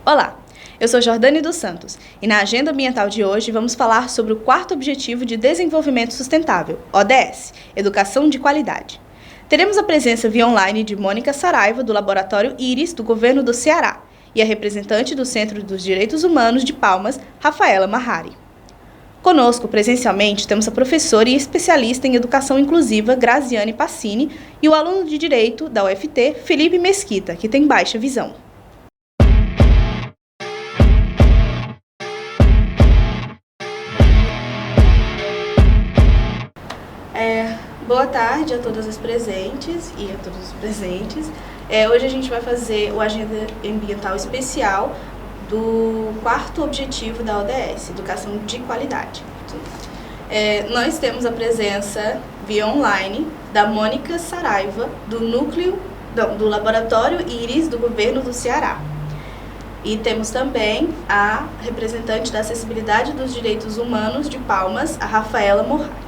Olá, eu sou Jordane dos Santos e na Agenda Ambiental de hoje vamos falar sobre o quarto Objetivo de Desenvolvimento Sustentável, ODS, Educação de Qualidade. Teremos a presença via online de Mônica Saraiva, do Laboratório Íris, do Governo do Ceará, e a representante do Centro dos Direitos Humanos de Palmas, Rafaela Mahari. Conosco, presencialmente, temos a professora e especialista em Educação Inclusiva, Graziane Passini, e o aluno de Direito da UFT, Felipe Mesquita, que tem baixa visão. Boa tarde a todas as presentes e a todos os presentes. Hoje a gente vai fazer o Agenda Ambiental Especial do quarto objetivo da ODS, Educação de Qualidade. Nós temos a presença via online da Mônica Saraiva, do Laboratório Íris do Governo do Ceará. E temos também a representante da Acessibilidade dos Direitos Humanos de Palmas, a Rafaela Mahari.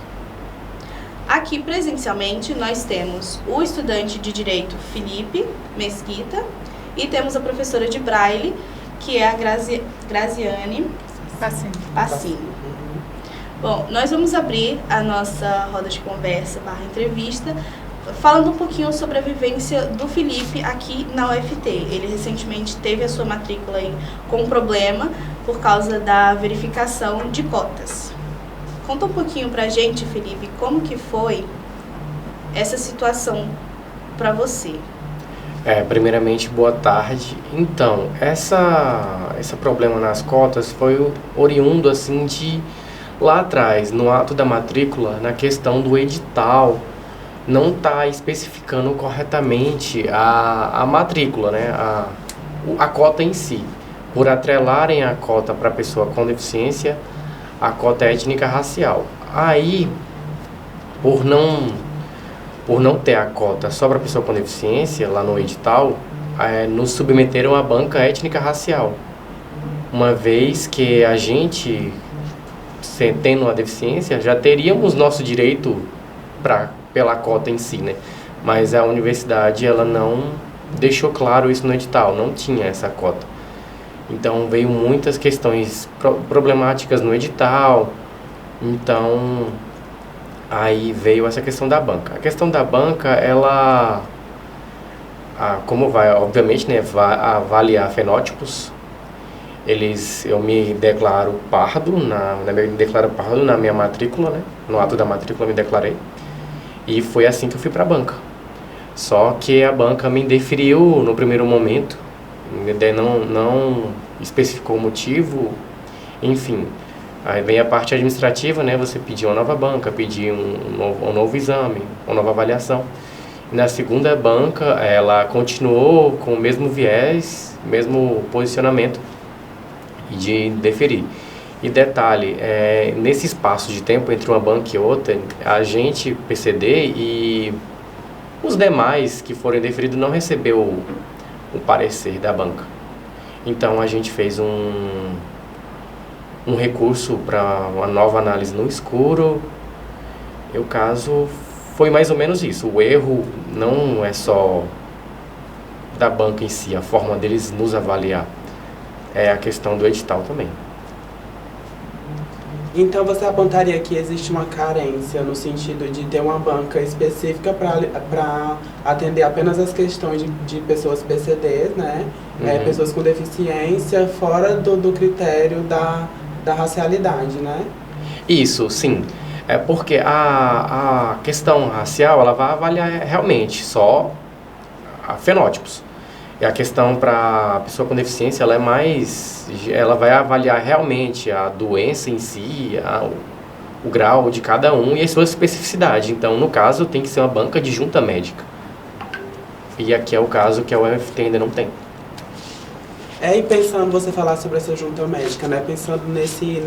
Aqui, presencialmente, nós temos o estudante de Direito Felipe Mesquita e temos a professora de Braille, que é a Graziane Passini. Bom, nós vamos abrir a nossa roda de conversa / entrevista falando um pouquinho sobre a vivência do Felipe aqui na UFT. Ele recentemente teve a sua matrícula aí com problema por causa da verificação de cotas. Conta um pouquinho pra gente, Felipe, como que foi essa situação para você? Primeiramente, boa tarde. Então, esse problema nas cotas foi oriundo assim de lá atrás, no ato da matrícula, na questão do edital, não está especificando corretamente a matrícula, né? A cota em si. Por atrelarem a cota para pessoa com deficiência, a cota étnica racial. Aí, por não ter a cota só para pessoa com deficiência, lá no edital, nos submeteram à banca étnica racial. Uma vez que a gente, tendo uma deficiência, já teríamos nosso direito pela cota em si, né? Mas a universidade, ela não deixou claro isso no edital, não tinha essa cota. Então, veio muitas questões problemáticas no edital. Então, aí veio essa questão da banca. A questão da banca, ela, como vai, obviamente, né, avaliar fenótipos. Eu me declaro pardo, na minha matrícula, né? No ato da matrícula eu me declarei. E foi assim que eu fui para a banca. Só que a banca me indeferiu no primeiro momento. Não especificou o motivo, enfim. Aí vem a parte administrativa, né? Você pedir uma nova banca, pedir um novo exame, uma nova avaliação. E na segunda banca, ela continuou com o mesmo viés, mesmo posicionamento de deferir. E detalhe, nesse espaço de tempo entre uma banca e outra, a gente, PCD e os demais que forem deferidos não recebeu o parecer da banca. Então a gente fez um recurso para uma nova análise no escuro. E o caso foi mais ou menos isso. O erro não é só da banca em si, a forma deles nos avaliar. É a questão do edital também. Então você apontaria que existe uma carência no sentido de ter uma banca específica para atender apenas as questões de pessoas PCDs, né? Uhum. Pessoas com deficiência, fora do critério da racialidade, né? Isso, sim. Porque a questão racial, ela vai avaliar realmente só fenótipos. E a questão para a pessoa com deficiência, ela vai avaliar realmente a doença em si, o grau de cada um e a sua especificidade. Então, no caso, tem que ser uma banca de junta médica. E aqui é o caso que a UFT ainda não tem. E pensando, você falar sobre essa junta médica, né? Pensando nesse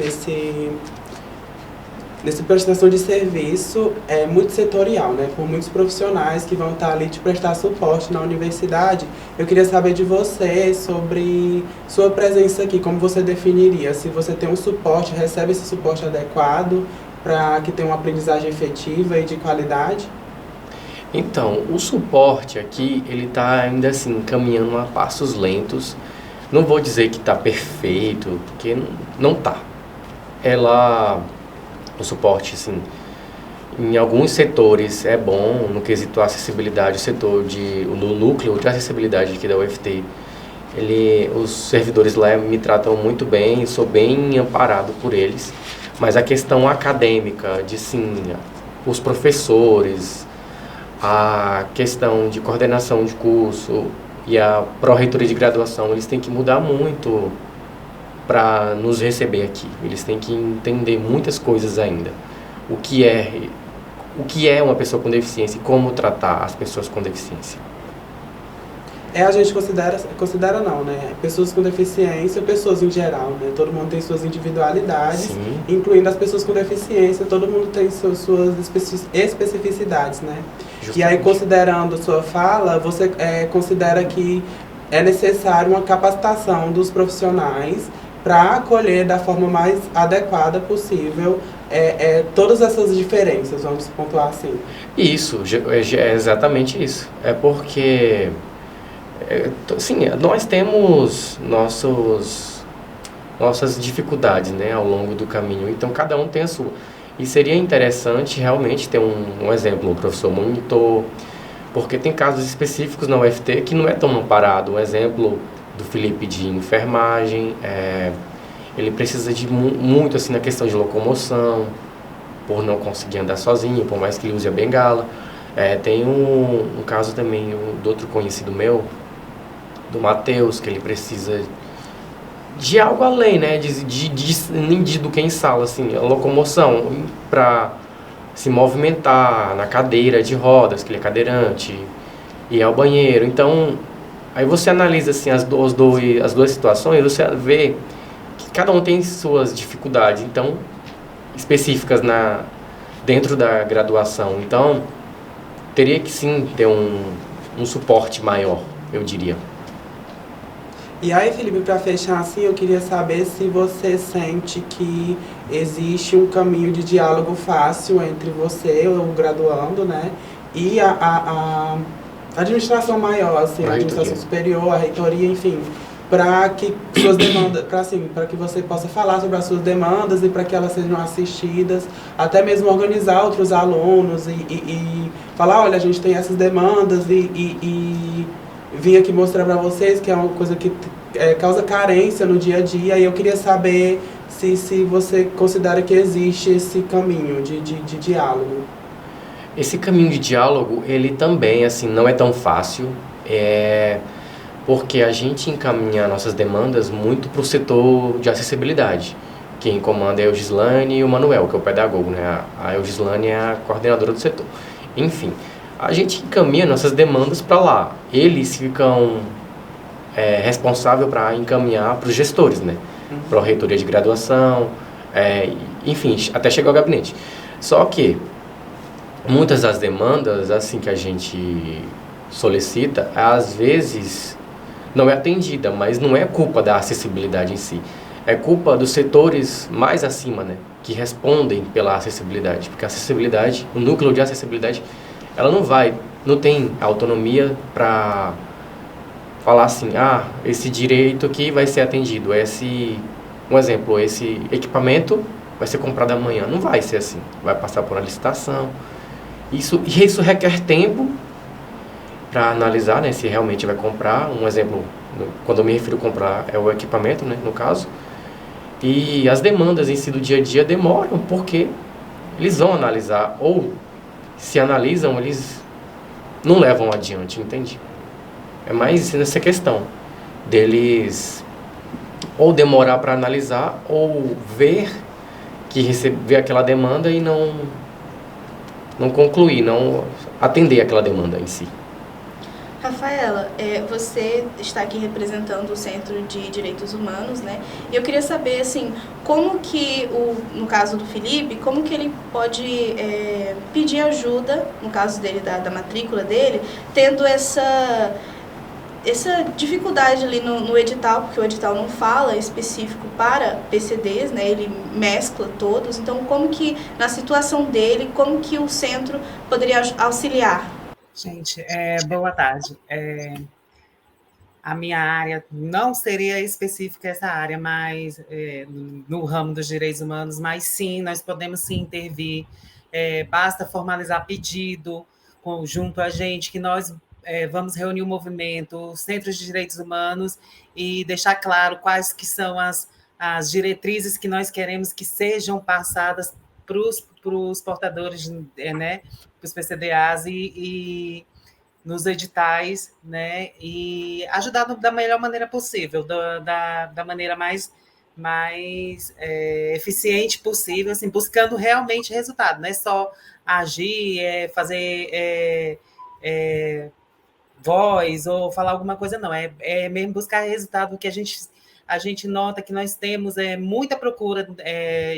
prestação de serviço muito setorial, né? Por muitos profissionais que vão estar ali te prestar suporte na universidade. Eu queria saber de você sobre sua presença aqui, como você definiria? Se você tem um suporte, recebe esse suporte adequado para que tenha uma aprendizagem efetiva e de qualidade? Então, o suporte aqui, ele está ainda assim caminhando a passos lentos, Não vou dizer que está perfeito, porque não está. O suporte, assim, em alguns setores é bom, no quesito acessibilidade, no núcleo de acessibilidade aqui da UFT, os servidores lá me tratam muito bem, sou bem amparado por eles, mas a questão acadêmica, de sim, os professores, a questão de coordenação de curso e a pró-reitoria de graduação, eles têm que mudar muito para nos receber aqui. Eles têm que entender muitas coisas ainda. O que é uma pessoa com deficiência e como tratar as pessoas com deficiência. A gente considera não, né? Pessoas com deficiência, pessoas em geral, né? Todo mundo tem suas individualidades, sim, incluindo as pessoas com deficiência, todo mundo tem suas especificidades, né? Justamente. E aí, considerando sua fala, você considera que é necessário uma capacitação dos profissionais para acolher da forma mais adequada possível todas essas diferenças, vamos pontuar assim. Isso, é exatamente isso. É porque... sim, nós temos nossas dificuldades, né, ao longo do caminho, então cada um tem a sua. E seria interessante realmente ter um exemplo, um professor monitor, porque tem casos específicos na UFT que não é tão amparado. Um exemplo do Felipe de enfermagem, ele precisa de muito assim, na questão de locomoção, por não conseguir andar sozinho, por mais que ele use a bengala. Tem um caso também do outro conhecido meu, do Matheus, que ele precisa de algo além, né, do que em sala, assim, a locomoção, para se movimentar na cadeira de rodas, que ele é cadeirante, ir ao banheiro. Então, aí você analisa assim, as duas situações, você vê que cada um tem suas dificuldades, então, específicas dentro da graduação. Então, teria que sim ter um suporte maior, eu diria. E aí, Felipe, para fechar assim, eu queria saber se você sente que existe um caminho de diálogo fácil entre você, o graduando, né, e a administração maior, assim, a administração superior, a reitoria, enfim, para que suas demandas, para que você possa falar sobre as suas demandas e para que elas sejam assistidas, até mesmo organizar outros alunos e falar, olha, a gente tem essas demandas e vim aqui mostrar para vocês que é uma coisa que causa carência no dia a dia, e eu queria saber se você considera que existe esse caminho de diálogo. Esse caminho de diálogo, ele também, assim, não é tão fácil, porque a gente encaminha nossas demandas muito para o setor de acessibilidade. Quem comanda é o Gislane e o Manuel, que é o pedagogo, né? A Gislane é a coordenadora do setor. Enfim, a gente encaminha nossas demandas para lá. Eles ficam responsáveis para encaminhar para os gestores, né? Para a reitoria de graduação, enfim, até chegar ao gabinete. Só que muitas das demandas, assim, que a gente solicita, às vezes não é atendida, mas não é culpa da acessibilidade em si. É culpa dos setores mais acima, né? Que respondem pela acessibilidade. Porque a acessibilidade, o núcleo de acessibilidade, ela não tem autonomia para falar assim, esse direito aqui vai ser atendido, um exemplo, esse equipamento vai ser comprado amanhã. Não vai ser assim, vai passar por uma licitação. Isso requer tempo para analisar, né, se realmente vai comprar. Um exemplo, quando eu me refiro a comprar, é o equipamento, né, no caso. E as demandas em si do dia a dia demoram, porque eles vão analisar, ou se analisam, eles não levam adiante, entende? É mais nessa questão deles ou demorar para analisar, ou ver aquela demanda e não concluir, não atender aquela demanda em si. Rafaela, você está aqui representando o Centro de Direitos Humanos, né? E eu queria saber, assim, como que, no caso do Felipe, como que ele pode pedir ajuda, no caso dele, da matrícula dele, tendo essa dificuldade ali no edital, porque o edital não fala específico para PCDs, né? Ele mescla todos. Então, como que, na situação dele, como que o centro poderia auxiliar? Gente, boa tarde. A minha área não seria específica essa área, mas no ramo dos direitos humanos, mas sim, nós podemos sim intervir. Basta formalizar pedido junto a gente, que nós vamos reunir o movimento, os centros de direitos humanos, e deixar claro quais que são as diretrizes que nós queremos que sejam passadas para os portadores, né, para os PCDAs e nos editais, né, e ajudar da melhor maneira possível, da maneira mais eficiente possível, assim, buscando realmente resultado, não é só agir, fazer voz ou falar alguma coisa, não, é mesmo buscar resultado, que a gente nota que nós temos muita procura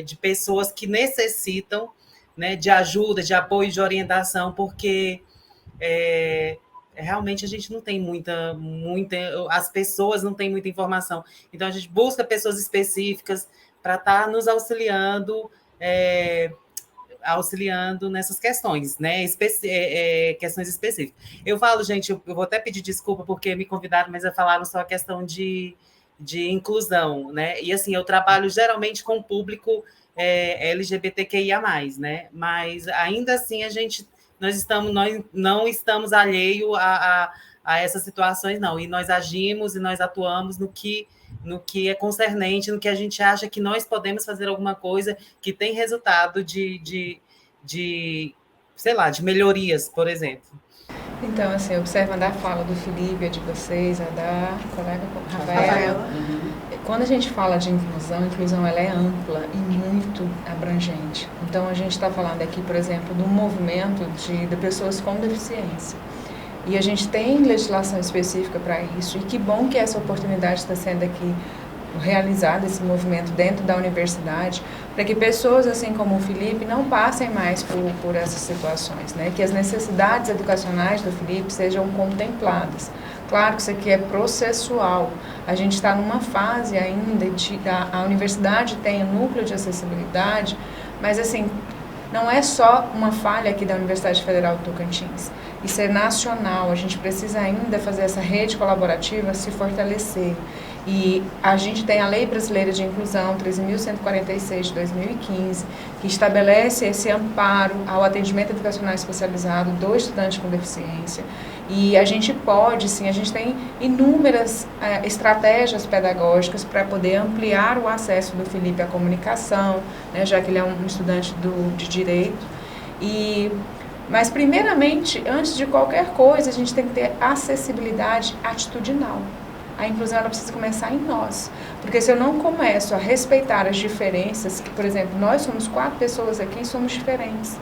de pessoas que necessitam, né, de ajuda, de apoio, de orientação, porque realmente a gente não tem muita, as pessoas não têm muita informação. Então, a gente busca pessoas específicas para estar nos auxiliando, auxiliando nessas questões, né? Questões específicas. Eu falo, gente, eu vou até pedir desculpa porque me convidaram, mas falaram só a questão de inclusão, né? E assim, eu trabalho geralmente com o público LGBTQIA+, né? Mas ainda assim nós não estamos alheio a essas situações, não. E nós agimos e nós atuamos no que é concernente, no que a gente acha que nós podemos fazer alguma coisa que tem resultado sei lá, de melhorias, por exemplo. Então, assim, observando a fala do Felipe, a de vocês, a da colega Rafaela, quando a gente fala de inclusão ela é ampla e muito abrangente. Então, a gente está falando aqui, por exemplo, do movimento de pessoas com deficiência. E a gente tem legislação específica para isso, e que bom que essa oportunidade está sendo aqui realizada, esse movimento dentro da universidade, para que pessoas assim como o Felipe não passem mais por essas situações, né? Que as necessidades educacionais do Felipe sejam contempladas. Claro que isso aqui é processual, a gente está numa fase ainda a universidade tem um núcleo de acessibilidade, mas assim, não é só uma falha aqui da Universidade Federal do Tocantins, isso é nacional, a gente precisa ainda fazer essa rede colaborativa se fortalecer. E a gente tem a Lei Brasileira de Inclusão 13.146 de 2015, que estabelece esse amparo ao atendimento educacional especializado do estudante com deficiência. E a gente pode, sim, a gente tem inúmeras estratégias pedagógicas para poder ampliar o acesso do Felipe à comunicação, né, já que ele é um estudante de direito. Mas, primeiramente, antes de qualquer coisa, a gente tem que ter acessibilidade atitudinal. A inclusão ela precisa começar em nós, porque se eu não começo a respeitar as diferenças, que, por exemplo, nós somos 4 pessoas aqui e somos diferentes,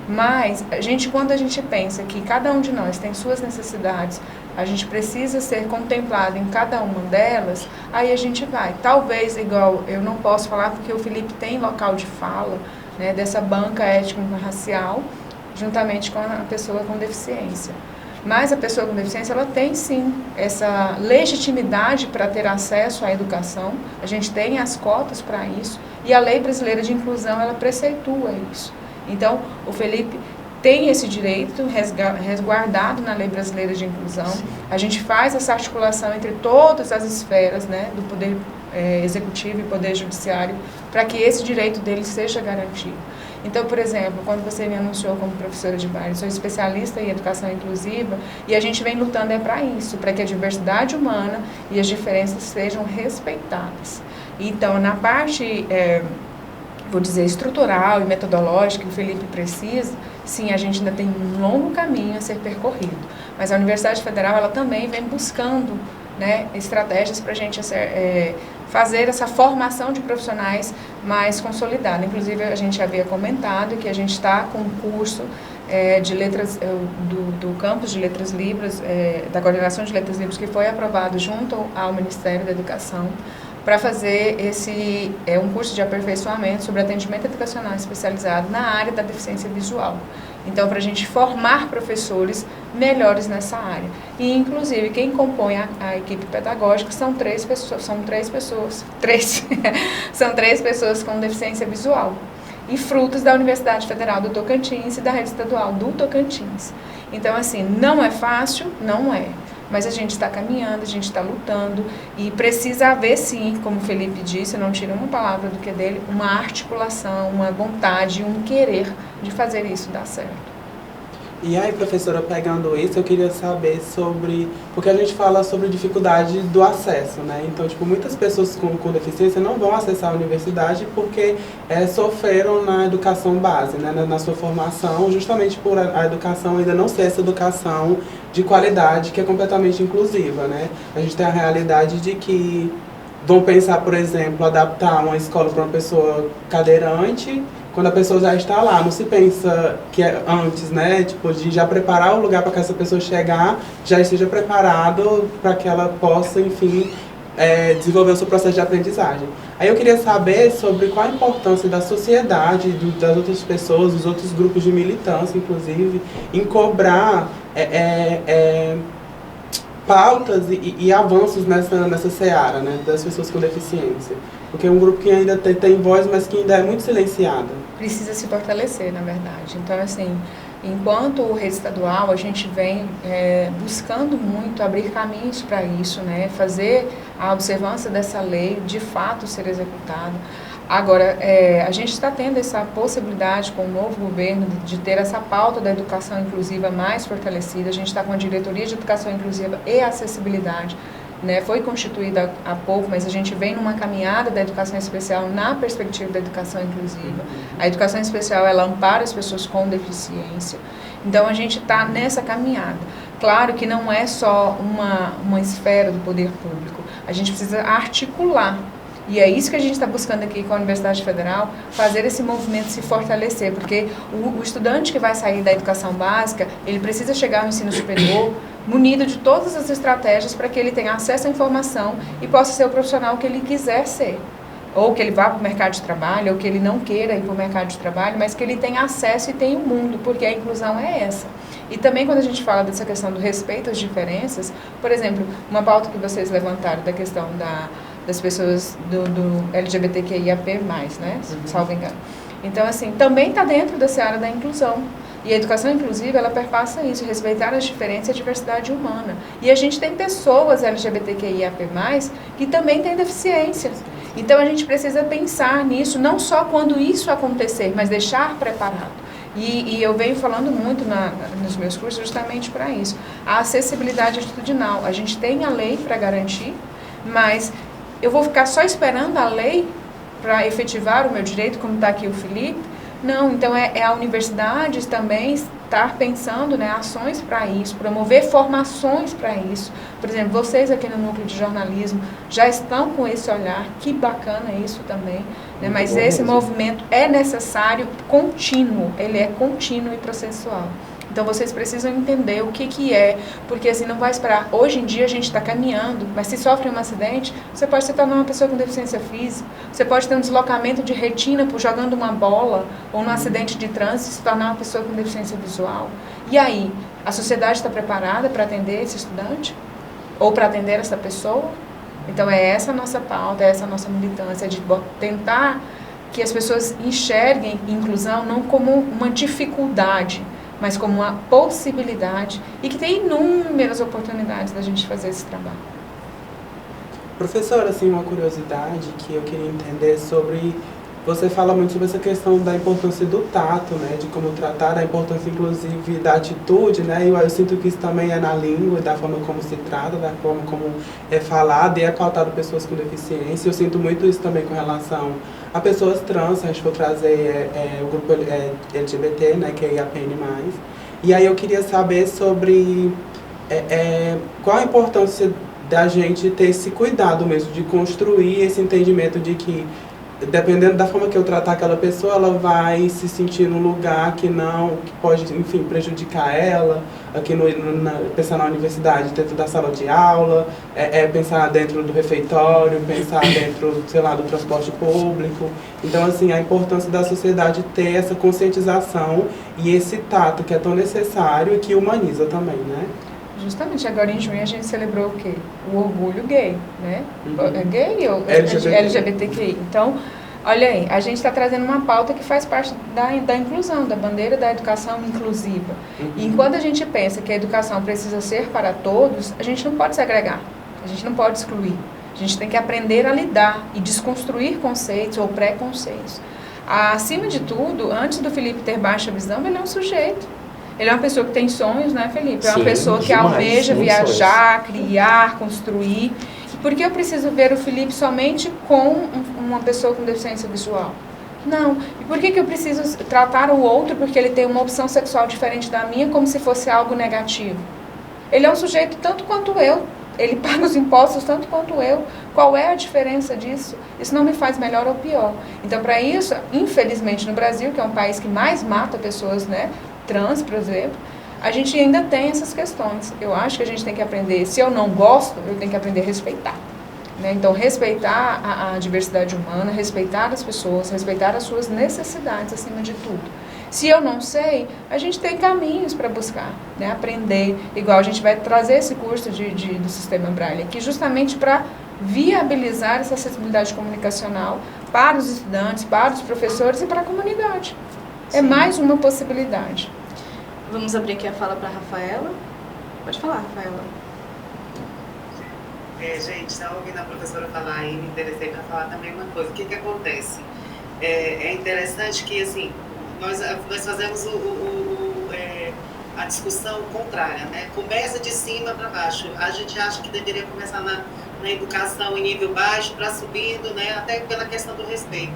mas quando a gente pensa que cada um de nós tem suas necessidades, a gente precisa ser contemplado em cada uma delas, aí a gente vai. Talvez, igual, eu não posso falar porque o Felipe tem local de fala, né, dessa banca étnico-racial, juntamente com a pessoa com deficiência. Mas a pessoa com deficiência, ela tem sim essa legitimidade para ter acesso à educação, a gente tem as cotas para isso, e a Lei Brasileira de Inclusão, ela preceitua isso. Então, o Felipe tem esse direito resguardado na Lei Brasileira de Inclusão, a gente faz essa articulação entre todas as esferas, né, do Poder Executivo e Poder Judiciário, para que esse direito dele seja garantido. Então, por exemplo, quando você me anunciou como professora de baile, sou especialista em educação inclusiva e a gente vem lutando para isso, para que a diversidade humana e as diferenças sejam respeitadas. Então, na parte, vou dizer, estrutural e metodológica que o Felipe precisa, sim, a gente ainda tem um longo caminho a ser percorrido. Mas a Universidade Federal, ela também vem buscando, né, estratégias para a gente fazer essa formação de profissionais mais consolidada. Inclusive, a gente havia comentado que a gente está com um curso de letras, do campus de Letras Libras, da Coordenação de Letras Libras, que foi aprovado junto ao Ministério da Educação, para fazer um curso de aperfeiçoamento sobre atendimento educacional especializado na área da deficiência visual. Então, para a gente formar professores melhores nessa área. E, inclusive, quem compõe a equipe pedagógica são três pessoas com deficiência visual. E frutos da Universidade Federal do Tocantins e da Rede Estadual do Tocantins. Então, assim, não é fácil? Não é. mas a gente está caminhando, a gente está lutando e precisa haver sim, como o Felipe disse, eu não tiro uma palavra do que dele, uma articulação, uma vontade, um querer de fazer isso dar certo. E aí, professora, pegando isso, eu queria saber sobre... Porque a gente fala sobre dificuldade do acesso, né? Então, tipo, muitas pessoas com deficiência não vão acessar a universidade porque sofreram na educação base, né? Na sua formação, justamente por a educação ainda não ser essa educação de qualidade, que é completamente inclusiva, né? A gente tem a realidade de que vão pensar, por exemplo, adaptar uma escola para uma pessoa cadeirante, quando a pessoa já está lá, não se pensa que é antes, né, tipo, de já preparar o lugar para que essa pessoa chegar, já esteja preparado para que ela possa, enfim, desenvolver o seu processo de aprendizagem. Aí eu queria saber sobre qual a importância da sociedade, das outras pessoas, dos outros grupos de militância, inclusive, em cobrar pautas e avanços nessa seara, né, das pessoas com deficiência. Porque é um grupo que ainda tem voz, mas que ainda é muito silenciada. Precisa se fortalecer, na verdade. Então, assim, enquanto rede estadual, a gente vem buscando muito abrir caminhos para isso, né? Fazer a observância dessa lei, de fato, ser executada. Agora, a gente está tendo essa possibilidade com o novo governo de ter essa pauta da educação inclusiva mais fortalecida. A gente está com a Diretoria de Educação Inclusiva e Acessibilidade, né, foi constituída há pouco, mas a gente vem numa caminhada da educação especial na perspectiva da educação inclusiva. A educação especial, ela ampara as pessoas com deficiência. Então, a gente está nessa caminhada. Claro que não é só uma esfera do poder público. A gente precisa articular. E é isso que a gente está buscando aqui com a Universidade Federal, fazer esse movimento se fortalecer, porque o estudante que vai sair da educação básica, ele precisa chegar ao ensino superior munido de todas as estratégias para que ele tenha acesso à informação e possa ser o profissional que ele quiser ser. Ou que ele vá para o mercado de trabalho, ou que ele não queira ir para o mercado de trabalho, mas que ele tenha acesso e tenha o mundo, porque a inclusão é essa. E também quando a gente fala dessa questão do respeito às diferenças, por exemplo, uma pauta que vocês levantaram da questão das pessoas do LGBTQIAP+, né? Salvo engano. Então, assim, também está dentro da seara da inclusão. E a educação inclusiva, ela perpassa isso, respeitar as diferenças e a diversidade humana. E a gente tem pessoas LGBTQIAP+, que também têm deficiência. Então, a gente precisa pensar nisso, não só quando isso acontecer, mas deixar preparado. E eu venho falando muito nos meus cursos justamente para isso. A acessibilidade atitudinal. A gente tem a lei para garantir, mas eu vou ficar só esperando a lei para efetivar o meu direito, como está aqui o Felipe? Não, então é a universidade também estar pensando, né, ações para isso, promover formações para isso. Por exemplo, vocês aqui no Núcleo de Jornalismo já estão com esse olhar, que bacana isso também, né, mas esse movimento é necessário, contínuo, ele é contínuo e processual. Então, vocês precisam entender o que é, porque assim, não vai esperar. Hoje em dia, a gente está caminhando, mas se sofre um acidente, você pode se tornar uma pessoa com deficiência física, você pode ter um deslocamento de retina por jogando uma bola, ou num acidente de trânsito, se tornar uma pessoa com deficiência visual. E aí, a sociedade está preparada para atender esse estudante? Ou para atender essa pessoa? Então, é essa a nossa pauta, é essa a nossa militância, de tentar que as pessoas enxerguem inclusão não como uma dificuldade, mas como uma possibilidade e que tem inúmeras oportunidades da gente fazer esse trabalho. Professora, assim, uma curiosidade que eu queria entender sobre... Você fala muito sobre essa questão da importância do tato, né? De como tratar, da importância, inclusive, da atitude, né? E eu sinto que isso também é na língua, da forma como se trata, da forma como é falado e é pautado pessoas com deficiência. Eu sinto muito isso também com relação a pessoas trans, a gente for trazer o grupo LGBT, né? Que é IAPN+. E aí eu queria saber sobre qual a importância da gente ter esse cuidado mesmo, de construir esse entendimento de que dependendo da forma que eu tratar aquela pessoa, ela vai se sentir num lugar que pode, enfim, prejudicar ela, aqui pensar na universidade, dentro da sala de aula, pensar dentro do refeitório, pensar dentro, sei lá, do transporte público. Então, assim, a importância da sociedade ter essa conscientização e esse tato que é tão necessário e que humaniza também, né? Justamente, agora em junho a gente celebrou o quê? O orgulho gay, né? Uhum. Gay ou LGBTQI. LGBTQI. Então, Olha aí, a gente está trazendo uma pauta que faz parte da inclusão, da bandeira da educação inclusiva. E enquanto a gente pensa que a educação precisa ser para todos, a gente não pode segregar, a gente não pode excluir. A gente tem que aprender a lidar e desconstruir conceitos ou preconceitos. Acima de tudo, antes do Felipe ter baixa visão, ele é um sujeito. Ele é uma pessoa que tem sonhos, né, Felipe? É uma pessoa que almeja viajar, criar, construir. E por que eu preciso ver o Felipe somente com uma pessoa com deficiência visual? Não. E por que eu preciso tratar o outro porque ele tem uma opção sexual diferente da minha como se fosse algo negativo? Ele é um sujeito tanto quanto eu. Ele paga os impostos tanto quanto eu. Qual é a diferença disso? Isso não me faz melhor ou pior. Então, para isso, infelizmente, no Brasil, que é um país que mais mata pessoas, né, trans, por exemplo, a gente ainda tem essas questões. Eu acho que a gente tem que aprender, se eu não gosto, eu tenho que aprender a respeitar. Né? Então, respeitar a diversidade humana, respeitar as pessoas, respeitar as suas necessidades acima de tudo. Se eu não sei, a gente tem caminhos para buscar, né? Aprender. Igual a gente vai trazer esse curso do Sistema Braille aqui justamente para viabilizar essa acessibilidade comunicacional para os estudantes, para os professores e para a comunidade. Sim. É mais uma possibilidade. Vamos abrir aqui a fala para a Rafaela. Pode falar, Rafaela. Gente, estava ouvindo a professora falar e me interessei para falar também uma coisa. O que acontece? É interessante que, assim, nós fazemos a discussão contrária, né? Começa de cima para baixo. A gente acha que deveria começar na educação em nível baixo para subindo, né? Até pela questão do respeito.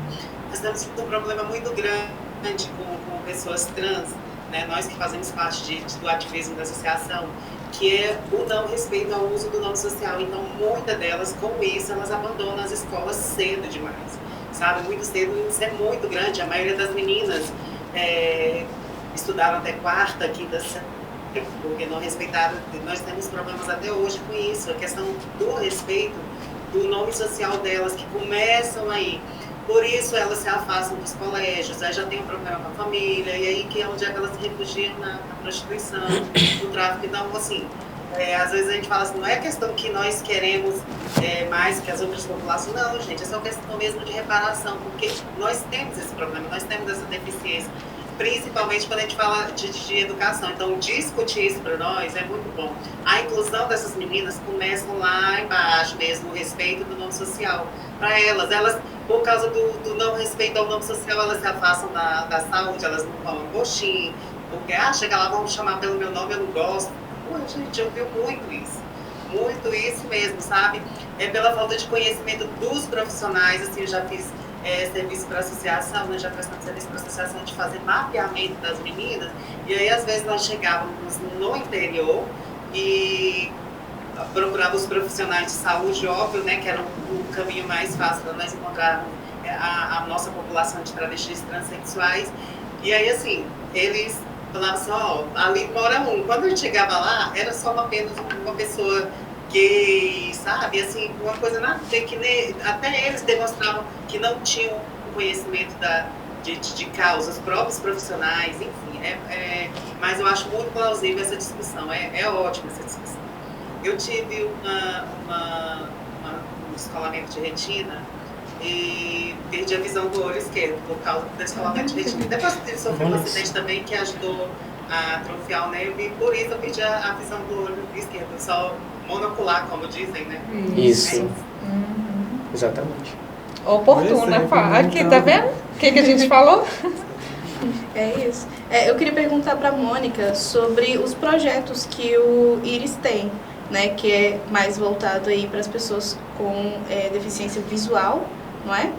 Nós temos um problema muito grande com pessoas trans, né? Nós que fazemos parte do ativismo da associação, que é o não respeito ao uso do nome social. Então, muitas delas, com isso, elas abandonam as escolas cedo demais, sabe? Muito cedo, isso é muito grande. A maioria das meninas estudaram até quarta, quinta série, porque não respeitaram. Nós temos problemas até hoje com isso, a questão do respeito do nome social delas, que começam aí. Por isso elas se afastam dos colégios, aí já tem um problema com a família, e aí que é onde elas se refugiam na prostituição, no tráfico. Então, assim, às vezes a gente fala assim, não é questão que nós queremos mais que as outras populações, não, gente, é só questão mesmo de reparação, porque nós temos esse problema, nós temos essa deficiência, principalmente quando a gente fala de educação. Então, discutir isso para nós é muito bom. A inclusão dessas meninas começa lá embaixo mesmo, o respeito do nome social. Para elas, por causa do não respeito ao nome social, elas se afastam da saúde, elas não comem coxinha, porque chega lá, vão chamar pelo meu nome, eu não gosto. Pô, gente, eu vi muito isso mesmo, sabe? É pela falta de conhecimento dos profissionais, assim, eu já fiz serviço para associação, nós já prestamos serviço para associação de fazer mapeamento das meninas, e aí às vezes nós chegávamos no interior e procurávamos os profissionais de saúde, óbvio, né, que era o caminho mais fácil para nós encontrarmos a nossa população de travestis transexuais, e aí assim, eles falavam assim, ó, ali mora um. Quando a gente chegava lá, era só apenas uma pessoa gay, sabe? Assim, uma coisa nada a ver, que até eles demonstravam que não tinham conhecimento de causa, os próprios profissionais, enfim. Mas eu acho muito plausível essa discussão, é ótima essa discussão. Eu tive um descolamento de retina e perdi a visão do olho esquerdo por causa do descolamento de retina. Depois eu sofri um acidente também que ajudou a atrofiar o nervo e por isso eu perdi a visão do olho esquerdo, só monocular, como dizem, né? Isso. Exatamente. Oportuna, aqui, tá vendo? O que a gente falou? É isso. Eu queria perguntar para a Mônica sobre os projetos que o Iris tem, né? Que é mais voltado aí para as pessoas com deficiência visual, não é?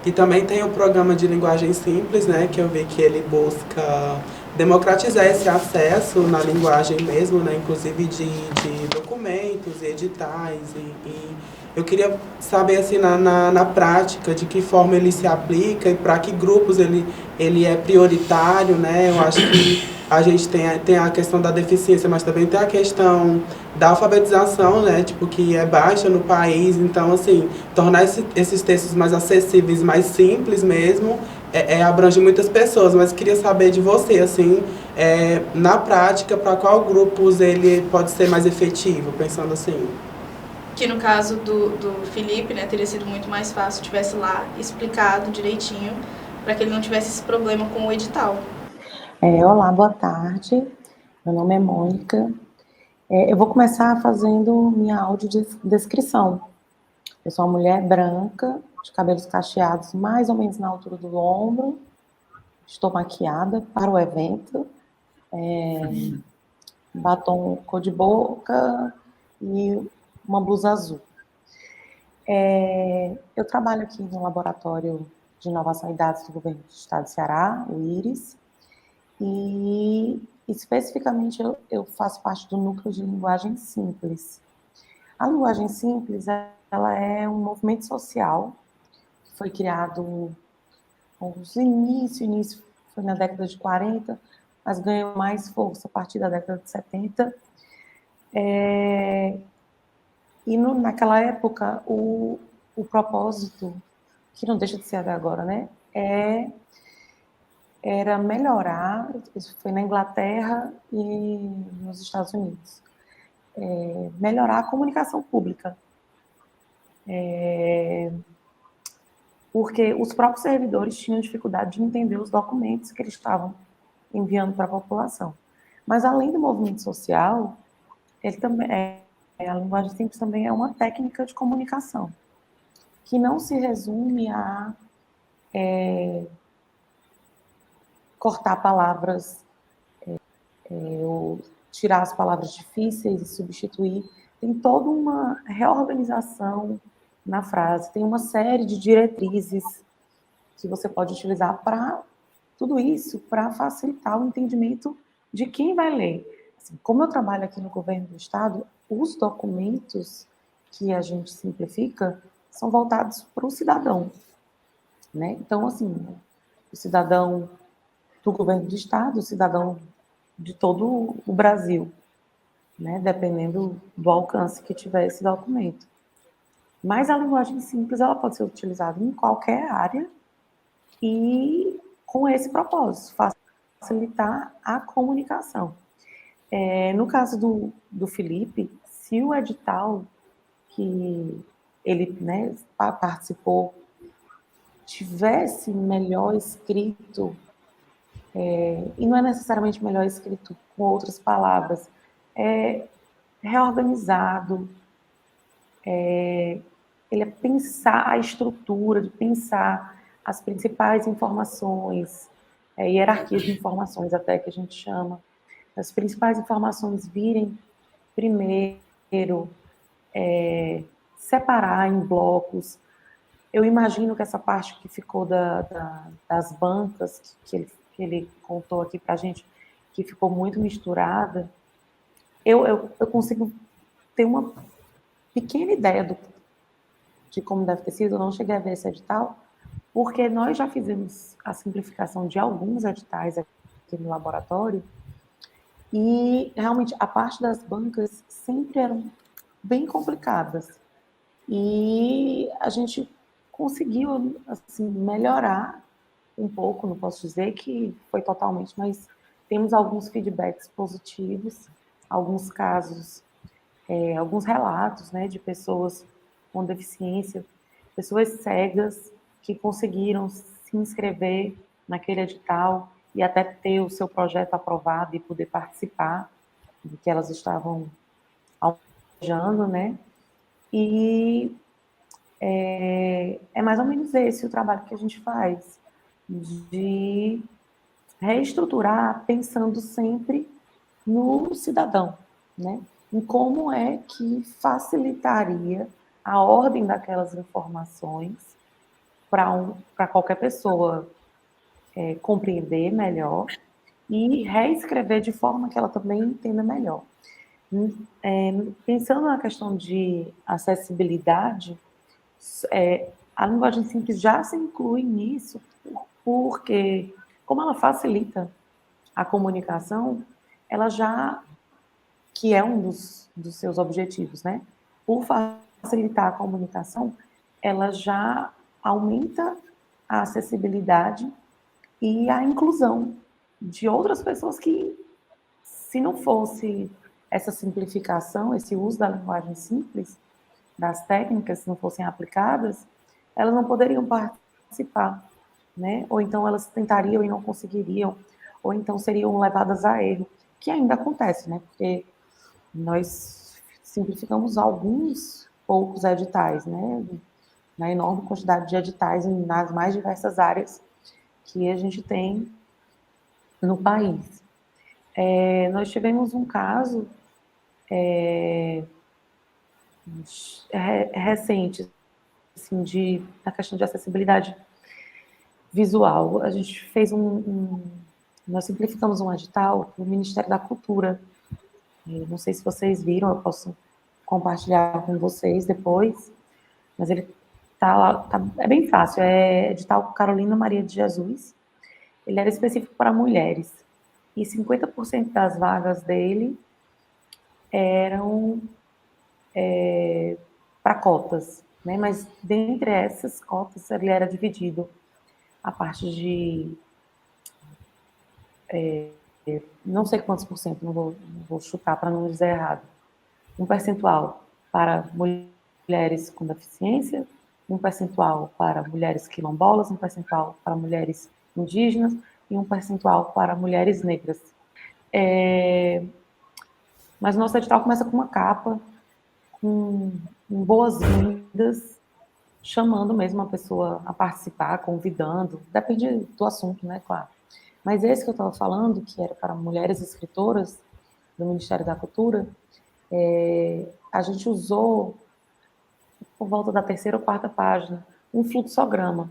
E também tem o programa de linguagem simples, né? Que eu vi que ele busca democratizar esse acesso na linguagem mesmo, né? Inclusive de documentos e editais. E eu queria saber, assim, na prática, de que forma ele se aplica e para que grupos ele é prioritário, né? Eu acho que a gente tem a questão da deficiência, mas também tem a questão da alfabetização, né? Tipo, que é baixa no país. Então, assim, tornar esses textos mais acessíveis, mais simples mesmo, abrange muitas pessoas. Mas queria saber de você, assim, na prática, para qual grupos ele pode ser mais efetivo, pensando assim? que no caso do Felipe, né, teria sido muito mais fácil se tivesse lá explicado direitinho, para que ele não tivesse esse problema com o edital. Olá, boa tarde. Meu nome é Mônica. Eu vou começar fazendo minha audiodescrição. Eu sou uma mulher branca, de cabelos cacheados mais ou menos na altura do ombro. Estou maquiada para o evento. Batom cor de boca e uma blusa azul. Eu trabalho aqui no Laboratório de Inovação e Dados do Governo do Estado do Ceará, o IRIS, e especificamente eu faço parte do núcleo de linguagem simples. A linguagem simples, ela é um movimento social que foi criado início foi na década de 40, mas ganhou mais força a partir da década de 70. Naquela época, o propósito, que não deixa de ser agora, né, era melhorar, isso foi na Inglaterra e nos Estados Unidos, melhorar a comunicação pública. Porque os próprios servidores tinham dificuldade de entender os documentos que eles estavam enviando para a população. Mas, além do movimento social, ele também a linguagem simples também é uma técnica de comunicação, que não se resume a cortar palavras, ou tirar as palavras difíceis e substituir. Tem toda uma reorganização na frase, tem uma série de diretrizes que você pode utilizar para tudo isso, para facilitar o entendimento de quem vai ler. Assim, como eu trabalho aqui no governo do estado, os documentos que a gente simplifica são voltados para o cidadão, né? Então, assim, o cidadão do governo do estado, o cidadão de todo o Brasil, né? Dependendo do alcance que tiver esse documento. Mas a linguagem simples, ela pode ser utilizada em qualquer área e com esse propósito, facilitar a comunicação. No caso do Felipe, se o edital que ele, né, participou tivesse melhor escrito, e não é necessariamente melhor escrito com outras palavras, reorganizado, ele é pensar a estrutura, de pensar as principais informações, hierarquias de informações até que a gente chama, as principais informações virem primeiro, separar em blocos. Eu imagino que essa parte que ficou das bancas, que ele contou aqui para a gente, que ficou muito misturada, eu consigo ter uma pequena ideia de como deve ter sido. Eu não cheguei a ver esse edital, porque nós já fizemos a simplificação de alguns editais aqui no laboratório, e realmente a parte das bancas sempre eram bem complicadas. E a gente conseguiu, assim, melhorar um pouco, não posso dizer que foi totalmente, mas temos alguns feedbacks positivos, alguns casos, alguns relatos, né, de pessoas com deficiência, pessoas cegas que conseguiram se inscrever naquele edital e até ter o seu projeto aprovado e poder participar do que elas estavam almejando, né? E é mais ou menos esse o trabalho que a gente faz, de reestruturar pensando sempre no cidadão, né? Em como é que facilitaria a ordem daquelas informações para qualquer pessoa compreender melhor e reescrever de forma que ela também entenda melhor. Pensando na questão de acessibilidade, a linguagem simples já se inclui nisso, porque, como ela facilita a comunicação, ela já, que é um dos seus objetivos, né? Por facilitar a comunicação, ela já aumenta a acessibilidade e a inclusão de outras pessoas que, se não fosse essa simplificação, esse uso da linguagem simples, das técnicas, se não fossem aplicadas, elas não poderiam participar, né? Ou então elas tentariam e não conseguiriam, ou então seriam levadas a erro, que ainda acontece, né? Porque nós simplificamos alguns poucos editais, né? Na enorme quantidade de editais nas mais diversas áreas que a gente tem no país. Nós tivemos um caso recente, assim, da questão de acessibilidade visual. A gente fez nós simplificamos um edital do Ministério da Cultura. Não sei se vocês viram, eu posso compartilhar com vocês depois, mas ele tá lá, é bem fácil, é edital Carolina Maria de Jesus. Ele era específico para mulheres, e 50% das vagas dele eram para cotas, né? Mas dentre essas cotas ele era dividido a parte de não sei quantos por cento, não vou chutar para não dizer errado, um percentual para mulheres com deficiência, um percentual para mulheres quilombolas, um percentual para mulheres indígenas e um percentual para mulheres negras. Mas o nosso edital começa com uma capa, com boas-vindas, chamando mesmo a pessoa a participar, convidando, depende do assunto, né, claro. Mas esse que eu estava falando, que era para mulheres escritoras do Ministério da Cultura, a gente usou, por volta da 3ª ou 4ª página, um fluxograma,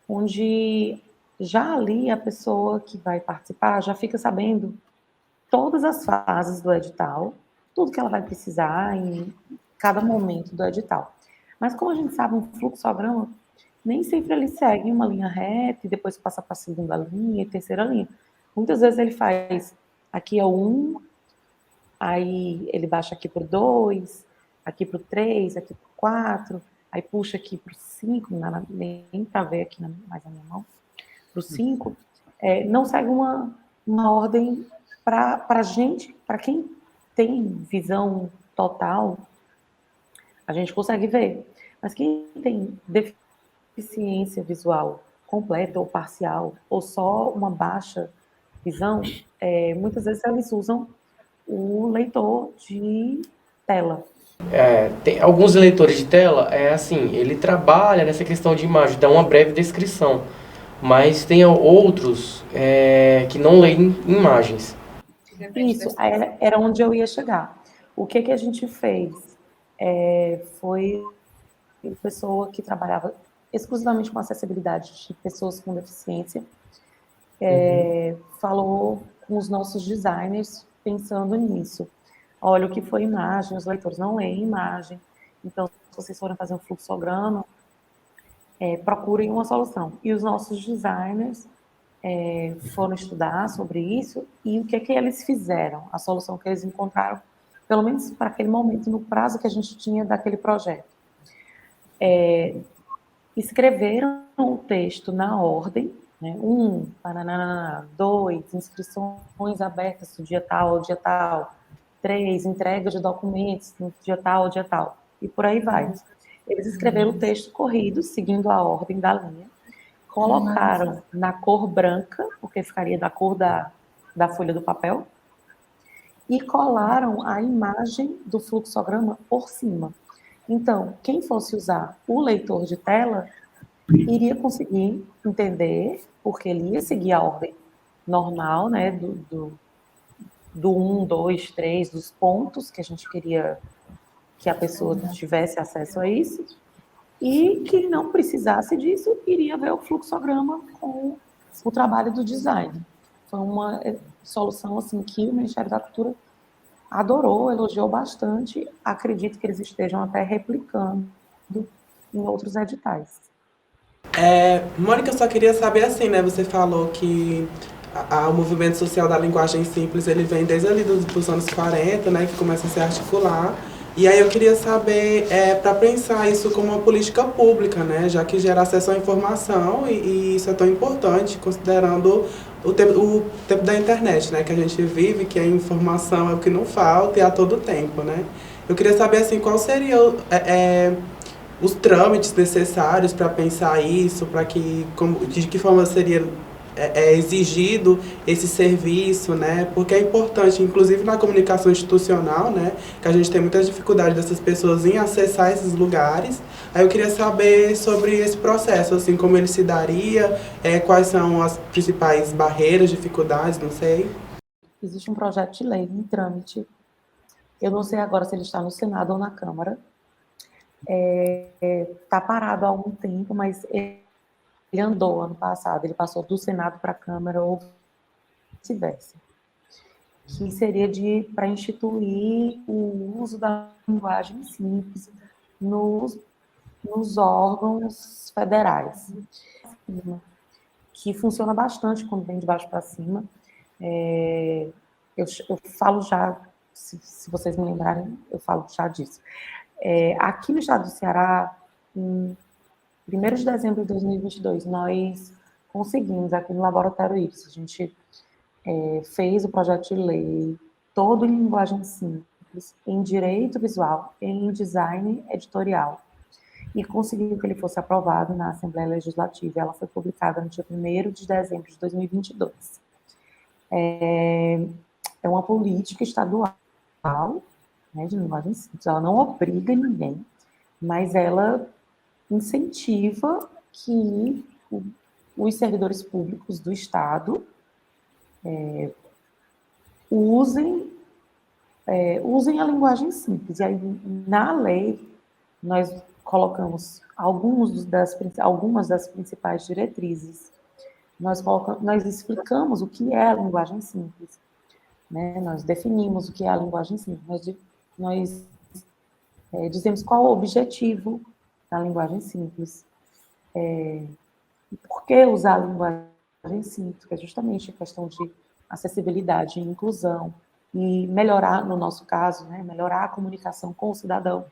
onde já ali a pessoa que vai participar já fica sabendo todas as fases do edital, tudo que ela vai precisar em cada momento do edital. Mas como a gente sabe, um fluxograma, nem sempre ele segue uma linha reta e depois passa para a 2ª linha e 3ª linha. Muitas vezes ele faz, aqui é o 1, aí ele baixa aqui para o 2, aqui para o 3, aqui para o 4, aí puxa aqui para o 5, nem para ver aqui mais a minha mão, para o 5, não segue uma ordem para gente, para quem tem visão total, a gente consegue ver. Mas quem tem deficiência visual completa ou parcial, ou só uma baixa visão, muitas vezes eles usam o leitor de tela. Tem alguns leitores de tela, assim, ele trabalha nessa questão de imagem, dá uma breve descrição, mas tem outros que não leem imagens. Isso, era onde eu ia chegar. O que a gente fez foi uma pessoa que trabalhava exclusivamente com acessibilidade de pessoas com deficiência, falou com os nossos designers pensando nisso. Olha, o que foi imagem, os leitores não leem imagem, então se vocês forem fazer um fluxograma, procurem uma solução. E os nossos designers foram estudar sobre isso, e o que eles fizeram, a solução que eles encontraram, pelo menos para aquele momento, no prazo que a gente tinha daquele projeto. Escreveram o texto na ordem, né? 1, 2, inscrições abertas do dia tal ao dia tal, 3, entrega de documentos no dia tal ao dia tal, e por aí vai. Eles escreveram o texto corrido, seguindo a ordem da linha, colocaram na cor branca, porque ficaria da cor da folha do papel, e colaram a imagem do fluxograma por cima. Então, quem fosse usar o leitor de tela iria conseguir entender, porque ele ia seguir a ordem normal, né, do 1, 2, 3, dos pontos que a gente queria que a pessoa tivesse acesso a isso, e que não precisasse disso, iria ver o fluxograma com o trabalho do design. Foi uma solução assim, que o Ministério da Cultura adorou, elogiou bastante. Acredito que eles estejam até replicando em outros editais. Mônica, eu só queria saber assim, né? Você falou que o movimento social da linguagem simples, ele vem desde ali dos anos 40, né? Que começa a se articular. E aí eu queria saber, para pensar isso como uma política pública, né? Já que gera acesso à informação e isso é tão importante, considerando o tempo da internet, né? Que a gente vive, que a informação é o que não falta e a todo tempo, né? Eu queria saber assim, qual seria os trâmites necessários para pensar isso, para de que forma seria exigido esse serviço, né? Porque é importante, inclusive na comunicação institucional, né? Que a gente tem muita dificuldade dessas pessoas em acessar esses lugares. Aí eu queria saber sobre esse processo, assim, como ele se daria, quais são as principais barreiras, dificuldades, não sei. Existe um projeto de lei em trâmite. Eu não sei agora se ele está no Senado ou na Câmara. Está parado há algum tempo, mas ele andou ano passado. Ele passou do Senado para a Câmara ou vice-versa. Que seria para instituir o uso da linguagem simples nos órgãos federais, que funciona bastante quando vem de baixo para cima. Eu falo já, se vocês me lembrarem, eu falo já disso. Aqui no estado do Ceará, em 1º de dezembro de 2022, nós conseguimos, aqui no Laboratório Ipsos, a gente fez o projeto de lei, todo em linguagem simples, em direito visual, em design editorial, e conseguiu que ele fosse aprovado na Assembleia Legislativa. Ela foi publicada no dia 1º de dezembro de 2022. É uma política estadual, né, de linguagem simples. Ela não obriga ninguém, mas ela incentiva que os servidores públicos do Estado usem a linguagem simples. E aí, na lei, nós colocamos algumas das principais diretrizes. Nós explicamos o que é a linguagem simples, né? Nós definimos o que é a linguagem simples. Nós dizemos qual o objetivo da linguagem simples. Por que usar a linguagem simples? Que é justamente a questão de acessibilidade e inclusão, e melhorar, no nosso caso, né, melhorar a comunicação com o cidadão.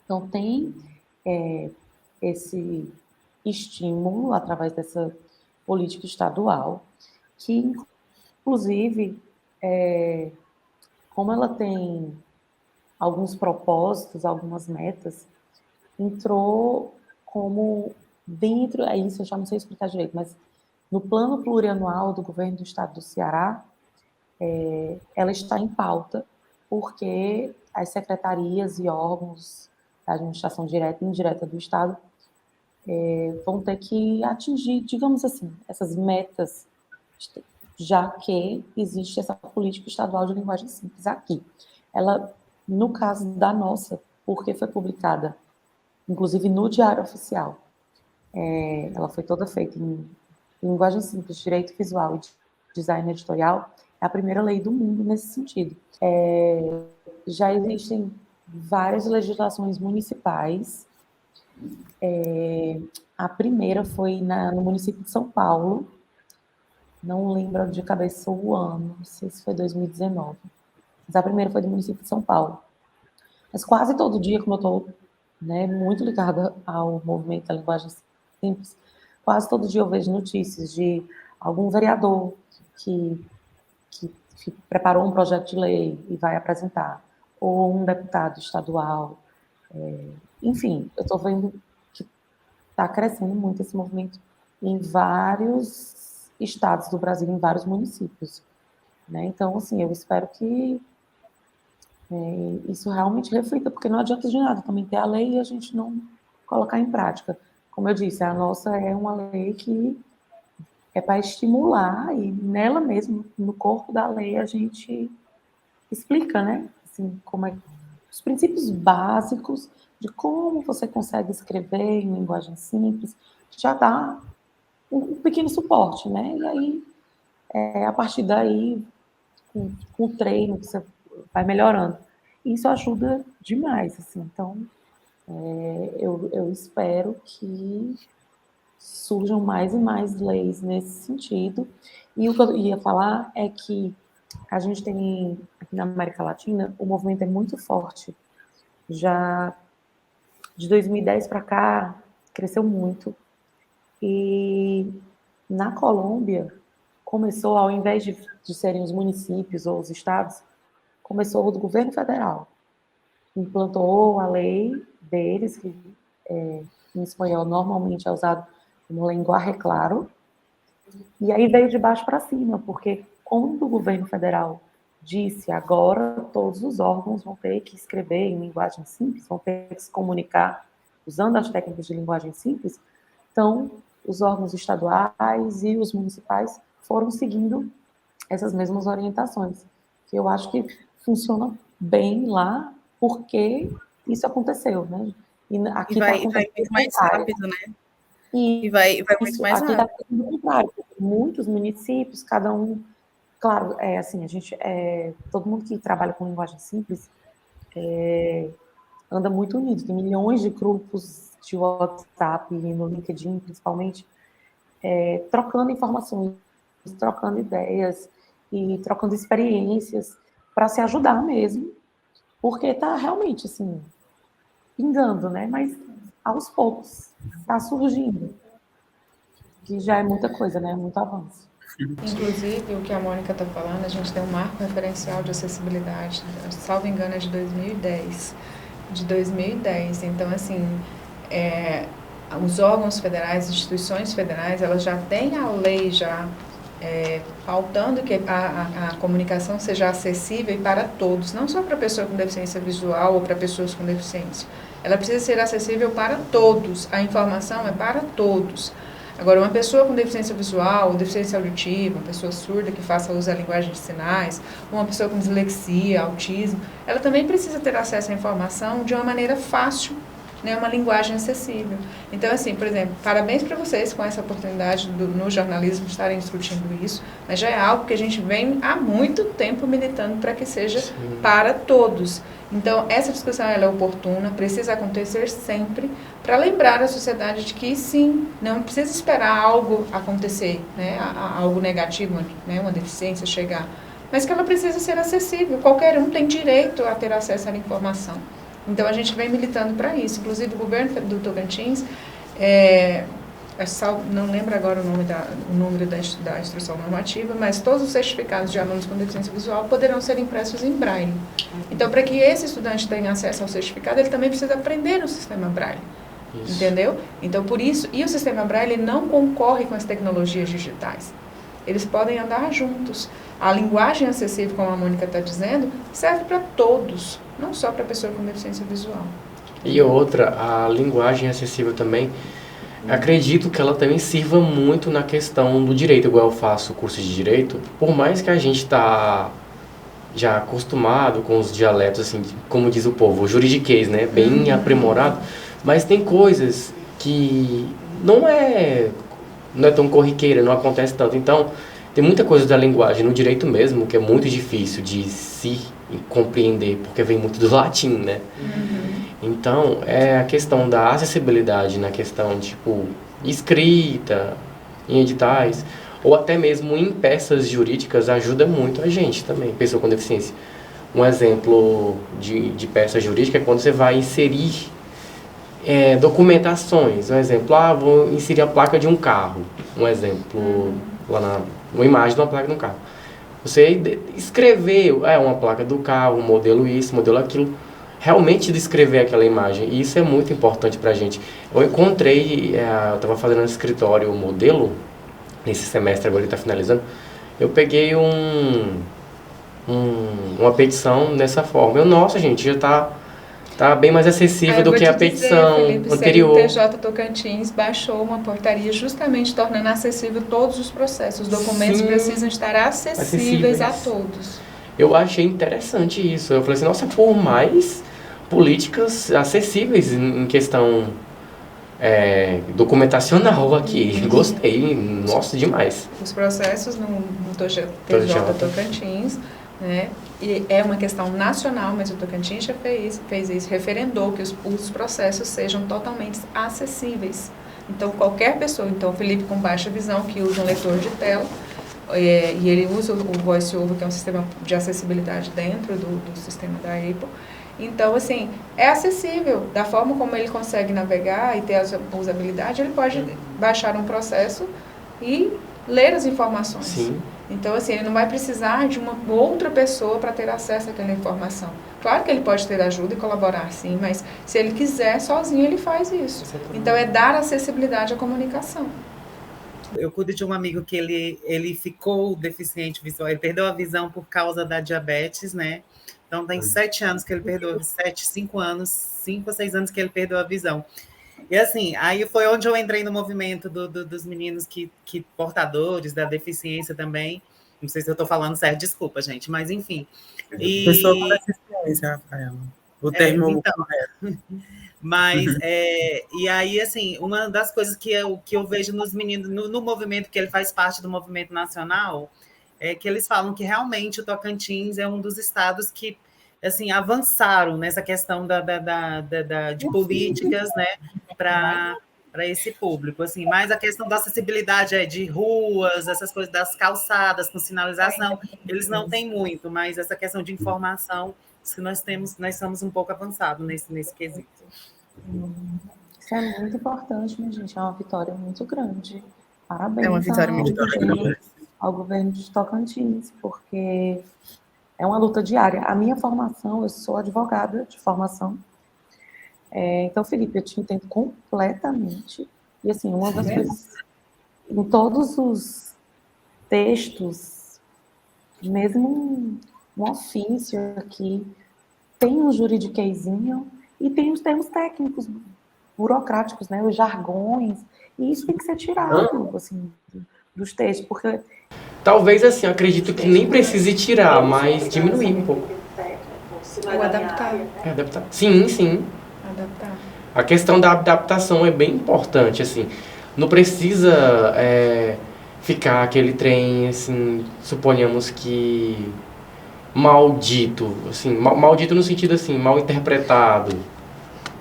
Então, tem esse estímulo através dessa política estadual, que, inclusive, como ela tem alguns propósitos, algumas metas, entrou como dentro, isso eu já não sei explicar direito, mas no plano plurianual do governo do estado do Ceará, ela está em pauta, porque as secretarias e órgãos da administração direta e indireta do estado vão ter que atingir, digamos assim, essas metas, já que existe essa política estadual de linguagem simples aqui. Ela, no caso da nossa, porque foi publicada, inclusive no Diário Oficial, ela foi toda feita em linguagem simples, direito visual e design editorial, é a primeira lei do mundo nesse sentido. Já existem várias legislações municipais. A primeira foi no município de São Paulo, não lembro de cabeça o ano, não sei se foi 2019, mas a primeira foi do município de São Paulo. Mas quase todo dia, como eu estou muito ligada ao movimento da linguagem simples, quase todo dia eu vejo notícias de algum vereador que preparou um projeto de lei e vai apresentar, ou um deputado estadual. Enfim, eu estou vendo que está crescendo muito esse movimento em vários estados do Brasil, em vários municípios. Né? Então, assim, eu espero que isso realmente reflita, porque não adianta de nada também ter a lei e a gente não colocar em prática. Como eu disse, a nossa é uma lei que é para estimular, e nela mesmo, no corpo da lei, a gente explica, né? Assim, como os princípios básicos de como você consegue escrever em linguagem simples, já dá um pequeno suporte, né? E aí, a partir daí, com o treino, você vai melhorando. Isso ajuda demais, assim. Então, eu espero que surjam mais e mais leis nesse sentido. E o que eu ia falar é que a gente tem, aqui na América Latina, o movimento é muito forte. Já de 2010 para cá, cresceu muito. E na Colômbia, começou, ao invés de serem os municípios ou os estados, começou do governo federal. implantou a lei deles, que em espanhol normalmente é usado como linguaje claro, e aí veio de baixo para cima, porque quando o governo federal disse agora todos os órgãos vão ter que escrever em linguagem simples, vão ter que se comunicar usando as técnicas de linguagem simples, então os órgãos estaduais e os municipais foram seguindo essas mesmas orientações, que eu acho que funciona bem lá, porque isso aconteceu, né? E aqui vai está muito mais rápido, né? E vai muito mais aqui está rápido. acontecendo o contrário, muitos municípios, cada um, claro, assim, a gente, todo mundo que trabalha com linguagem simples anda muito unido, tem milhões de grupos de WhatsApp e no LinkedIn, principalmente, trocando informações, trocando ideias e trocando experiências para se ajudar mesmo, porque está realmente, assim, pingando, né? Mas aos poucos está surgindo, que já é muita coisa, né? Muito avanço. Inclusive, o que a Mônica está falando, a gente tem um marco referencial de acessibilidade, salvo engano, é de 2010. Então, assim, os órgãos federais, instituições federais, elas já têm a lei pautando que a comunicação seja acessível para todos, não só para pessoa com deficiência visual ou para pessoas com deficiência. Ela precisa ser acessível para todos, a informação é para todos. Agora, uma pessoa com deficiência visual, ou deficiência auditiva, uma pessoa surda que faça uso da linguagem de sinais, uma pessoa com dislexia, autismo, ela também precisa ter acesso à informação de uma maneira fácil, né, uma linguagem acessível. Então, assim, por exemplo, parabéns para vocês com essa oportunidade no jornalismo estarem discutindo isso, mas já é algo que a gente vem há muito tempo militando para que seja para todos. Então, essa discussão ela é oportuna, precisa acontecer sempre, para lembrar a sociedade de que, sim, não precisa esperar algo acontecer, né, algo negativo, né, uma deficiência chegar, mas que ela precisa ser acessível. Qualquer um tem direito a ter acesso à informação. Então, a gente vem militando para isso. Inclusive, o governo do Tocantins, não lembro agora o número da instrução normativa, mas todos os certificados de alunos com deficiência visual poderão ser impressos em braille. Então, para que esse estudante tenha acesso ao certificado, ele também precisa aprender o sistema braille. Isso. Entendeu? Então, por isso, e o sistema braille não concorre com as tecnologias digitais. Eles podem andar juntos. A linguagem acessível, como a Mônica está dizendo, serve para todos, não só para a pessoa com deficiência visual. E outra, a linguagem acessível também, acredito que ela também sirva muito na questão do direito, igual eu faço curso de direito, por mais que a gente está já acostumado com os dialetos, assim, como diz o povo, juridiquês, né, bem aprimorado, mas tem coisas que não é tão corriqueira, não acontece tanto. Então, tem muita coisa da linguagem no direito mesmo que é muito difícil de se compreender, porque vem muito do latim, né? Então, a questão da acessibilidade na questão, tipo, escrita, em editais, ou até mesmo em peças jurídicas, ajuda muito a gente também, pessoa com deficiência. Um exemplo de peça jurídica é quando você vai inserir documentações. Um exemplo, vou inserir a placa de um carro. Um exemplo, lá uma imagem de uma placa de um carro. Você escrever uma placa do carro, um modelo isso, modelo aquilo, realmente descrever aquela imagem. E isso é muito importante pra gente. Eu encontrei, eu estava fazendo no escritório o modelo, nesse semestre agora ele está finalizando, eu peguei uma petição dessa forma. Nossa, gente, já tá bem mais acessível do que a petição anterior. O TJ Tocantins baixou uma portaria justamente tornando acessível todos os processos. Os documentos precisam estar acessíveis a todos. Eu achei interessante isso. Eu falei assim, nossa, por mais políticas acessíveis em questão documentacional aqui. Gostei, nossa, demais. Os processos no TJ Tocantins, né? E é uma questão nacional, mas o Tocantins já fez isso, referendou que os processos sejam totalmente acessíveis. Então, qualquer pessoa, então o Felipe com baixa visão, que usa um leitor de tela, e ele usa o VoiceOver, que é um sistema de acessibilidade dentro do sistema da Apple. Então, assim, é acessível. Da forma como ele consegue navegar e ter a usabilidade, ele pode baixar um processo e ler as informações. Sim. Então, assim, ele não vai precisar de uma outra pessoa para ter acesso àquela informação. Claro que ele pode ter ajuda e colaborar, sim, mas se ele quiser, sozinho ele faz isso. Então, é dar acessibilidade à comunicação. Eu cuido de um amigo que ele ficou deficiente visual, ele perdeu a visão por causa da diabetes, né? Então, tem 7 anos que ele perdeu, 5 anos, 5 ou 6 anos que ele perdeu a visão. E assim, aí foi onde eu entrei no movimento dos meninos que portadores da deficiência também. Não sei se eu estou falando certo, desculpa, gente, mas enfim. Pessoa com deficiência, Rafaela. O termo então, correto. mas, e aí, assim, uma das coisas que eu vejo nos meninos, no movimento, que ele faz parte do movimento nacional, é que eles falam que realmente o Tocantins é um dos estados que, assim, avançaram nessa questão de políticas, né, para esse público, assim, mais a questão da acessibilidade de ruas, essas coisas das calçadas com sinalização, eles não têm muito, mas essa questão de informação, que nós somos um pouco avançados nesse quesito. Isso é muito importante, minha gente. É uma vitória muito grande. Parabéns É uma vitória muito ao governo de Tocantins, porque é uma luta diária. A minha formação, eu sou advogada de formação. Então, Felipe, eu te entendo completamente. E, assim, uma das coisas... Em todos os textos, mesmo um ofício aqui, tem um juridiquezinho e tem os termos técnicos burocráticos, né, os jargões, e isso tem que ser tirado, assim, dos textos, porque... Talvez, assim, eu acredito que nem precise tirar, mas diminuir um pouco. Ou adaptar. Adaptar. Sim, sim. Adaptar. A questão da adaptação é bem importante, assim. Não precisa ficar aquele trem, assim, suponhamos que maldito, assim, maldito no sentido, assim, mal interpretado,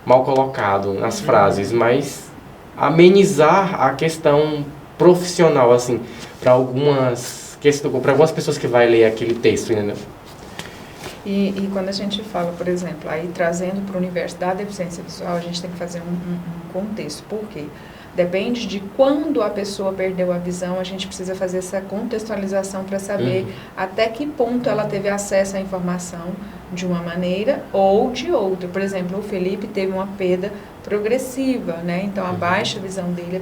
mal colocado nas frases, mas amenizar a questão profissional, assim, para algumas pessoas que vai ler aquele texto, entendeu? E quando a gente fala, por exemplo, aí trazendo para o universo da deficiência visual, a gente tem que fazer um contexto. Por quê? Depende de quando a pessoa perdeu a visão, a gente precisa fazer essa contextualização para saber até que ponto ela teve acesso à informação de uma maneira ou de outra. Por exemplo, o Felipe teve uma perda progressiva, né? Então a baixa visão dele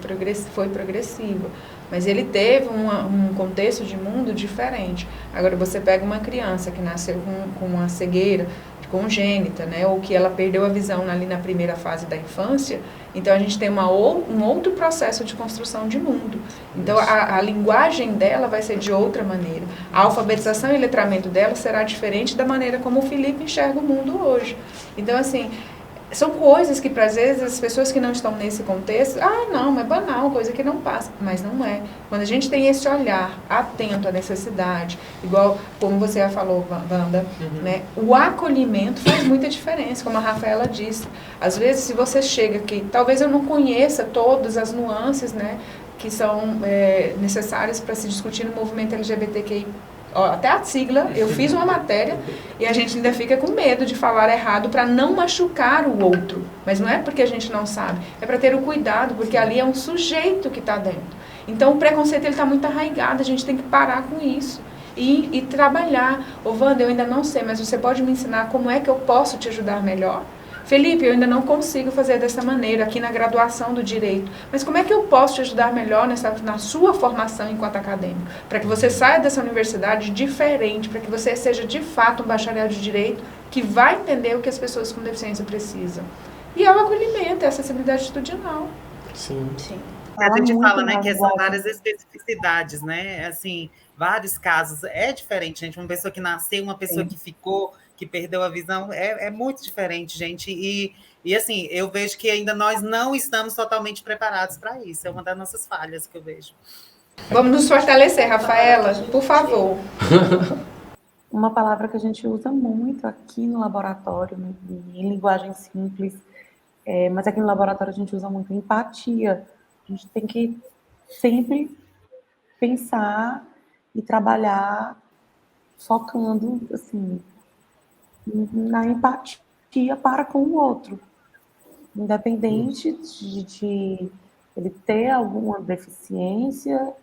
foi progressiva. Mas ele teve um contexto de mundo diferente. Agora, você pega uma criança que nasceu com uma cegueira congênita, né, ou que ela perdeu a visão ali na primeira fase da infância, então a gente tem um outro processo de construção de mundo. Então, a linguagem dela vai ser de outra maneira. A alfabetização e letramento dela será diferente da maneira como o Felipe enxerga o mundo hoje. Então, assim... São coisas que, às vezes, as pessoas que não estão nesse contexto, não, é banal, coisa que não passa. Mas não é. Quando a gente tem esse olhar atento à necessidade, igual como você já falou, Wanda, né, o acolhimento faz muita diferença, como a Rafaela disse. Às vezes, se você chega aqui, talvez eu não conheça todas as nuances, né, que são necessárias para se discutir no movimento LGBTQI. Até a sigla, eu fiz uma matéria e a gente ainda fica com medo de falar errado para não machucar o outro. Mas não é porque a gente não sabe, é para ter o cuidado, porque ali é um sujeito que está dentro. Então o preconceito está muito arraigado, a gente tem que parar com isso e trabalhar. Wanda, eu ainda não sei, mas você pode me ensinar como é que eu posso te ajudar melhor? Felipe, eu ainda não consigo fazer dessa maneira aqui na graduação do direito, mas como é que eu posso te ajudar melhor na sua formação enquanto acadêmico? Para que você saia dessa universidade diferente, para que você seja de fato um bacharel de direito que vai entender o que as pessoas com deficiência precisam. E é o acolhimento, é a acessibilidade estudinal. Sim. A gente fala, né, que são várias especificidades, né, assim, vários casos. É diferente, gente, uma pessoa que nasceu, uma pessoa que ficou, que perdeu a visão, é muito diferente, gente, e assim, eu vejo que ainda nós não estamos totalmente preparados para isso, é uma das nossas falhas que eu vejo. Vamos nos fortalecer, Rafaela, por favor. Uma palavra que a gente usa muito aqui no laboratório, em linguagem simples, mas aqui no laboratório a gente usa muito empatia. A gente tem que sempre pensar e trabalhar focando, assim, na empatia para com o outro. Independente de ele ter alguma deficiência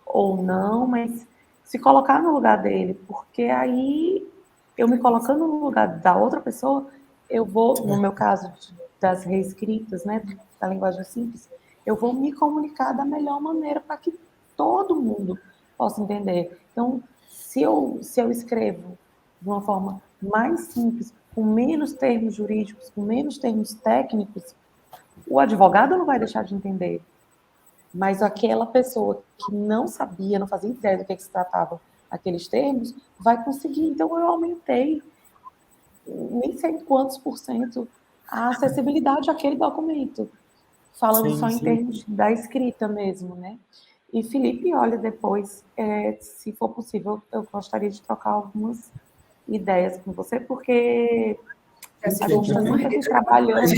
ou não, mas se colocar no lugar dele, porque aí eu me colocando no lugar da outra pessoa, eu vou, no meu caso das reescritas, né, da linguagem simples, eu vou me comunicar da melhor maneira para que todo mundo possa entender. Então, se eu escrevo de uma forma mais simples, com menos termos jurídicos, com menos termos técnicos, o advogado não vai deixar de entender. Mas aquela pessoa que não sabia, não fazia ideia do que se tratava aqueles termos, vai conseguir. Então, eu aumentei, nem sei quantos % a acessibilidade àquele documento, falando só em termos da escrita mesmo, né? E, Felipe, olha, depois, se for possível, eu gostaria de trocar algumas ideias com você, porque a gente está sempre aqui trabalhando.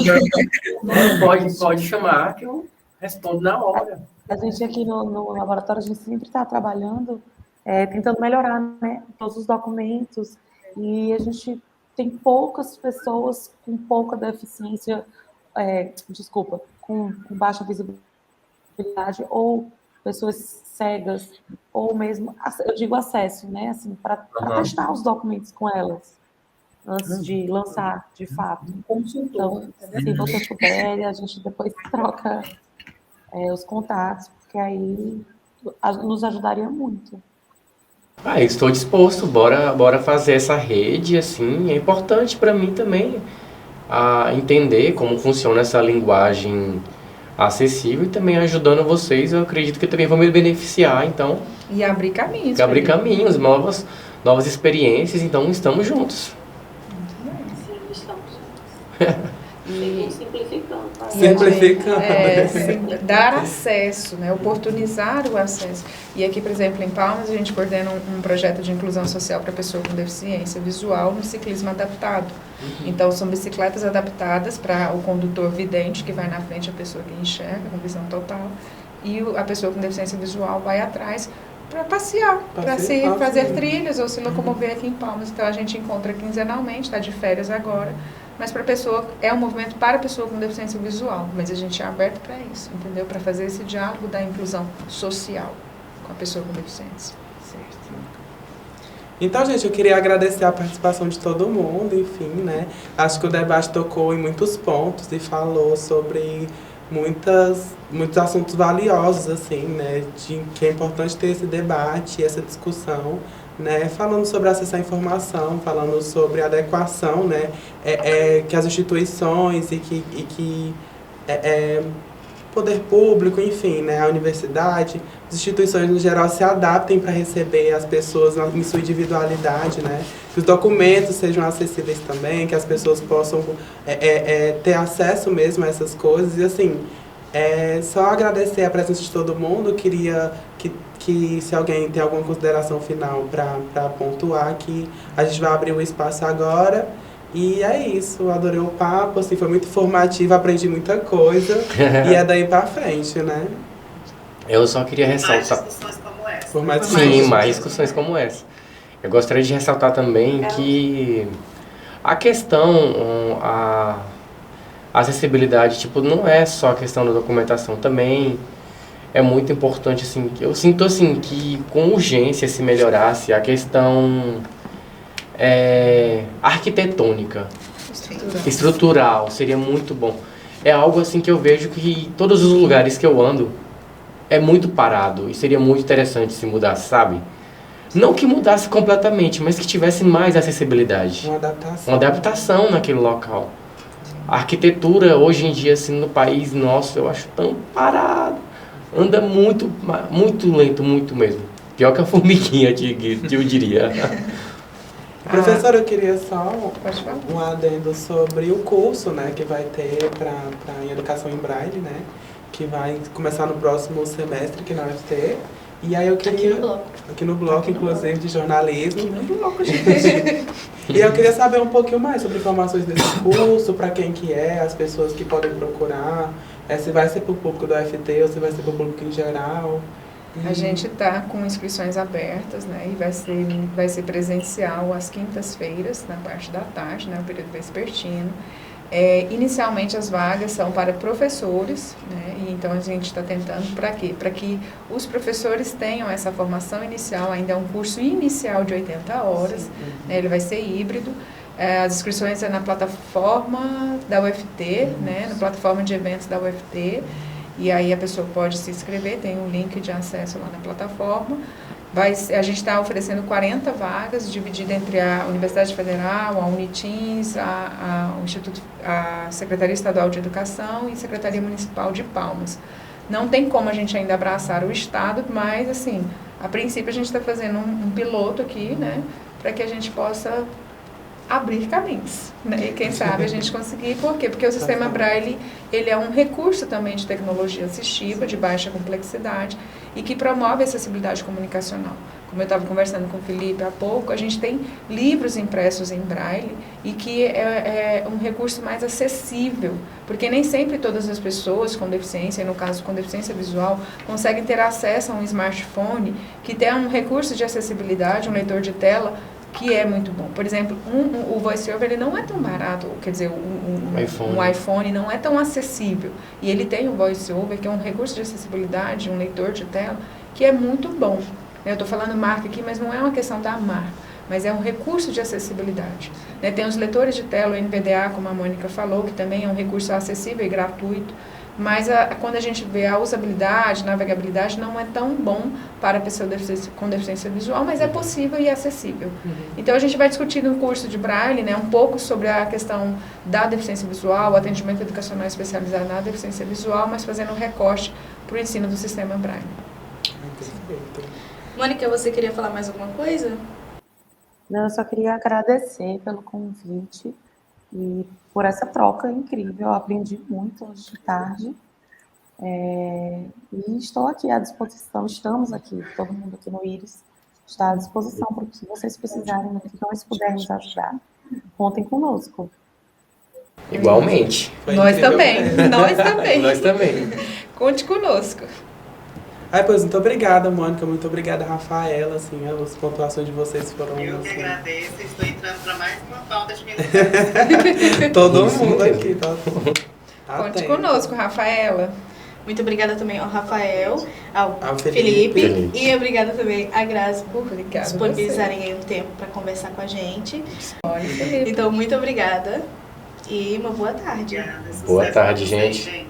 Pode chamar que eu respondo na hora. A gente aqui no laboratório, a gente sempre está trabalhando, tentando melhorar, né, todos os documentos, e a gente tem poucas pessoas com pouca deficiência, com baixa visibilidade, ou pessoas cegas, ou mesmo, eu digo acesso, né, assim, para testar os documentos com elas, antes de lançar, de fato. Então, se você puder, a gente depois troca os contatos, porque aí nos ajudaria muito. Estou disposto, bora fazer essa rede, assim, é importante para mim também entender como funciona essa linguagem acessível e também ajudando vocês, eu acredito que também vão me beneficiar, então... E abrir caminhos. Abrir caminhos, novas experiências, então estamos juntos. Sim, estamos juntos. E simplificando. Dar acesso, né? Oportunizar o acesso. E aqui, por exemplo, em Palmas, a gente coordena um projeto de inclusão social para pessoa com deficiência visual no ciclismo adaptado. Então, são bicicletas adaptadas para o condutor vidente, que vai na frente, a pessoa que enxerga, com visão total, e a pessoa com deficiência visual vai atrás para passear, para se fazer trilhas ou se locomover aqui em Palmas. Então, a gente encontra quinzenalmente, está de férias agora, mas para a pessoa, é um movimento para a pessoa com deficiência visual, mas a gente é aberto para isso, entendeu? Para fazer esse diálogo da inclusão social com a pessoa com deficiência. Certo. Então, gente, eu queria agradecer a participação de todo mundo, enfim, né? Acho que o debate tocou em muitos pontos e falou sobre muitos assuntos valiosos, assim, né? Que é importante ter esse debate, essa discussão, né, falando sobre acesso à informação, falando sobre adequação, né, que as instituições e que poder público, enfim, né, a universidade, as instituições no geral se adaptem para receber as pessoas em sua individualidade, né, que os documentos sejam acessíveis também, que as pessoas possam ter acesso mesmo a essas coisas. E assim, só agradecer a presença de todo mundo. Queria que se alguém tem alguma consideração final para pontuar, que a gente vai abrir um espaço agora. E é isso, adorei o papo, assim, foi muito informativo, aprendi muita coisa. E é daí para frente, né? Eu só queria ressaltar... Mais discussões como essa. Sim, mais discussões como essa. Eu gostaria de ressaltar também que a questão, a acessibilidade, tipo, não é só a questão da documentação, também é muito importante, assim, eu sinto, assim, que com urgência se melhorasse a questão arquitetônica, estrutural, seria muito bom. É algo, assim, que eu vejo que todos os lugares que eu ando é muito parado e seria muito interessante se mudasse, sabe? Não que mudasse completamente, mas que tivesse mais acessibilidade. Uma adaptação naquele local. A arquitetura, hoje em dia, assim, no país nosso, eu acho tão parado. Anda muito, muito lento, muito mesmo. Pior que a formiguinha, eu diria. Professora, eu queria só um adendo sobre o curso, né, que vai ter em Educação em Braille, né, que vai começar no próximo semestre aqui na UFT. E aí eu queria... Aqui no bloco, inclusive, de jornalismo. Aqui no bloco, gente. E eu queria saber um pouquinho mais sobre informações desse curso, para quem que é, as pessoas que podem procurar, se vai ser para o público do UFT ou se vai ser para o público em geral. A gente está com inscrições abertas, né, e vai ser presencial às quintas-feiras, na parte da tarde, né, o período vespertino. Inicialmente as vagas são para professores, né? E então a gente está tentando para quê? Para que os professores tenham essa formação inicial, ainda é um curso inicial de 80 horas, né? Ele vai ser híbrido. As inscrições é na plataforma da UFT, né? Na plataforma de eventos da UFT, e aí a pessoa pode se inscrever, tem um link de acesso lá na plataforma. A gente está oferecendo 40 vagas, dividida entre a Universidade Federal, a Unitins, a Secretaria Estadual de Educação e a Secretaria Municipal de Palmas. Não tem como a gente ainda abraçar o Estado, mas, assim, a princípio a gente está fazendo um piloto aqui, né, para que a gente possa abrir caminhos, né? E quem sabe a gente conseguir. Por quê? Porque o sistema Braille, ele é um recurso também de tecnologia assistiva, de baixa complexidade, e que promove a acessibilidade comunicacional. Como eu estava conversando com o Felipe há pouco, a gente tem livros impressos em Braille e que é um recurso mais acessível, porque nem sempre todas as pessoas com deficiência, e no caso com deficiência visual, conseguem ter acesso a um smartphone que tem um recurso de acessibilidade, um leitor de tela, que é muito bom. Por exemplo, o VoiceOver ele não é tão barato, quer dizer, um iPhone não é tão acessível. E ele tem o VoiceOver, que é um recurso de acessibilidade, um leitor de tela, que é muito bom. Eu estou falando marca aqui, mas não é uma questão da marca, mas é um recurso de acessibilidade. Tem os leitores de tela, o NVDA, como a Mônica falou, que também é um recurso acessível e gratuito. Mas quando a gente vê a usabilidade, navegabilidade, não é tão bom para a pessoa com deficiência visual, mas é possível e acessível. Então a gente vai discutir no curso de Braille, né, um pouco sobre a questão da deficiência visual, o atendimento educacional especializado na deficiência visual, mas fazendo um recorte para o ensino do sistema Braille. Mônica, você queria falar mais alguma coisa? Não, eu só queria agradecer pelo convite e por essa troca incrível. Eu aprendi muito hoje de tarde. E estou aqui à disposição, estamos aqui, todo mundo aqui no Íris está à disposição para o que vocês precisarem, no que nós pudermos ajudar. Contem conosco. Igualmente. Nós também. Nós também. Conte conosco. Pois, muito obrigada, Mônica, muito obrigada, Rafaela, assim, as pontuações de vocês foram... Eu que assim... agradeço, estou entrando para mais uma pauta de minutos. Todo mundo aqui, tá? Conte conosco, Rafaela. Muito obrigada também ao Rafael, ao Felipe, e obrigada também à Grazi por disponibilizarem aí um tempo para conversar com a gente. Então, muito obrigada e uma boa tarde. Boa tarde, gente.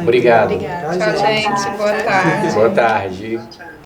Obrigado. Obrigada. Tchau, gente. Boa tarde. Boa tarde. Tchau.